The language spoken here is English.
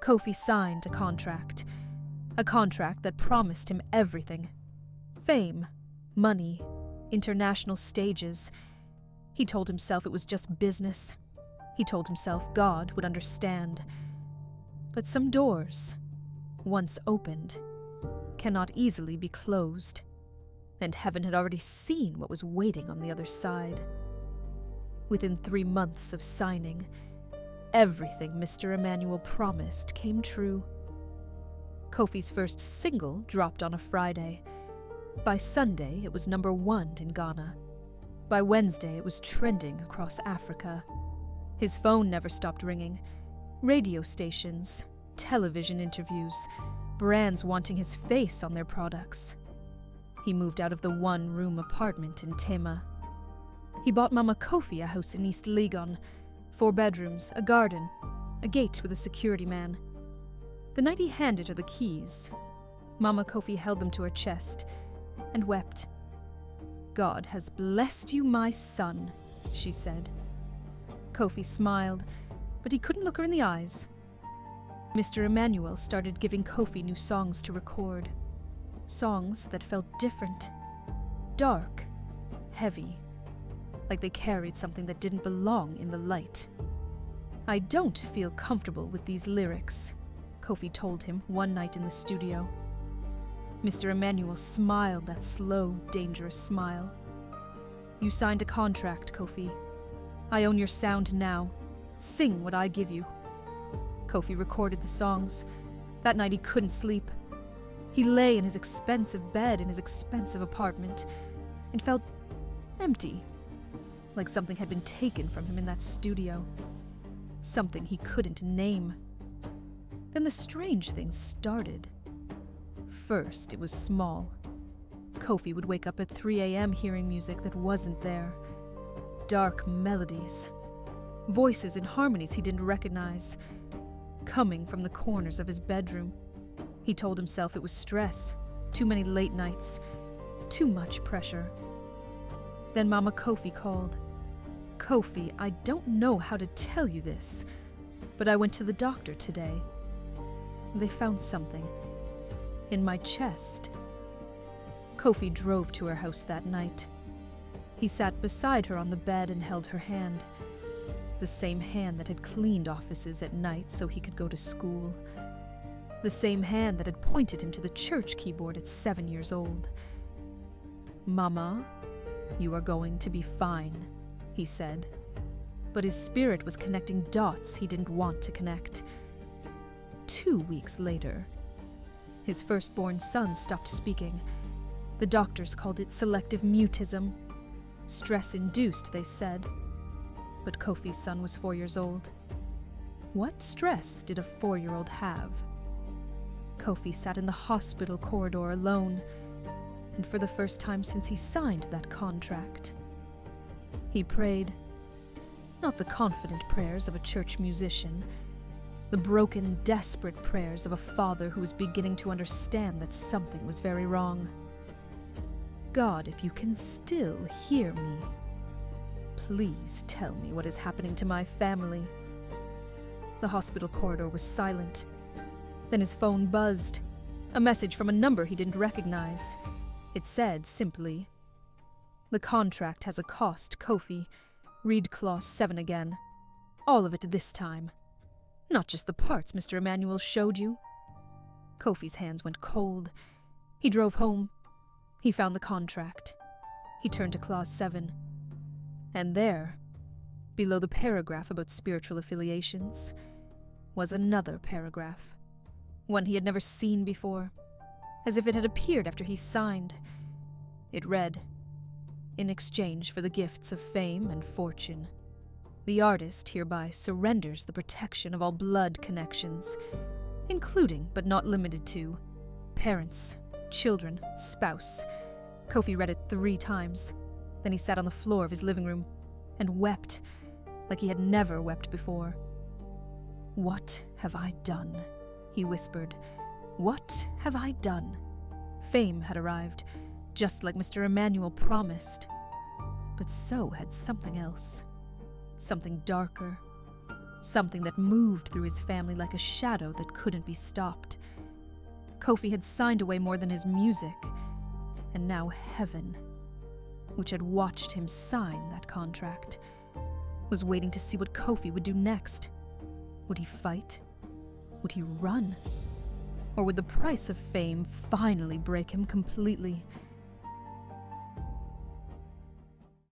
Kofi signed a contract that promised him everything. Fame, money, international stages. He told himself it was just business. He told himself God would understand. But some doors, once opened, cannot easily be closed, and heaven had already seen what was waiting on the other side. Within 3 months of signing, everything Mr. Emmanuel promised came true. Kofi's first single dropped on a Friday. By Sunday, it was #1 in Ghana. By Wednesday, it was trending across Africa. His phone never stopped ringing. Radio stations, television interviews, brands wanting his face on their products. He moved out of the one-room apartment in Tema. He bought Mama Kofi a house in East Legon, 4 bedrooms, a garden, a gate with a security man. The night he handed her the keys, Mama Kofi held them to her chest and wept. "God has blessed you, my son," she said. Kofi smiled, but he couldn't look her in the eyes. Mr. Emmanuel started giving Kofi new songs to record. Songs that felt different, dark, heavy, like they carried something that didn't belong in the light. "I don't feel comfortable with these lyrics," Kofi told him one night in the studio. Mr. Emmanuel smiled that slow, dangerous smile. "You signed a contract, Kofi. I own your sound now. Sing what I give you." Kofi recorded the songs. That night he couldn't sleep. He lay in his expensive bed in his expensive apartment and felt empty, like something had been taken from him in that studio. Something he couldn't name. Then the strange things started. First, it was small. Kofi would wake up at 3 a.m. hearing music that wasn't there. Dark melodies. Voices and harmonies he didn't recognize, coming from the corners of his bedroom. He told himself it was stress, too many late nights, too much pressure. Then Mama Kofi called. "Kofi, I don't know how to tell you this, but I went to the doctor today. They found something in my chest." Kofi drove to her house that night. He sat beside her on the bed and held her hand. The same hand that had cleaned offices at night so he could go to school. The same hand that had pointed him to the church keyboard at 7 years old. "Mama, you are going to be fine," he said. But his spirit was connecting dots he didn't want to connect. 2 weeks later, his firstborn son stopped speaking. The doctors called it selective mutism. Stress-induced, they said. But Kofi's son was 4 years old. What stress did a 4-year-old have? Kofi sat in the hospital corridor alone, and for the first time since he signed that contract, he prayed. Not the confident prayers of a church musician, the broken, desperate prayers of a father who was beginning to understand that something was very wrong. "God, if you can still hear me, please tell me what is happening to my family." The hospital corridor was silent. Then his phone buzzed. A message from a number he didn't recognize. It said simply, "The contract has a cost, Kofi. Read Clause 7 again. All of it this time. Not just the parts Mr. Emmanuel showed you." Kofi's hands went cold. He drove home. He found the contract. He turned to Clause 7. And there, below the paragraph about spiritual affiliations, was another paragraph. One he had never seen before, as if it had appeared after he signed. It read, "In exchange for the gifts of fame and fortune, the artist hereby surrenders the protection of all blood connections, including but not limited to parents, children, spouse." Kofi read it 3 times. Then he sat on the floor of his living room and wept like he had never wept before. "What have I done?" he whispered. "What have I done?" Fame had arrived, just like Mr. Emmanuel promised. But so had something else. Something darker. something that moved through his family like a shadow that couldn't be stopped. Kofi had signed away more than his music, and now heaven, which had watched him sign that contract, was waiting to see what Kofi would do next. Would he fight? Would he run? Or would the price of fame finally break him completely?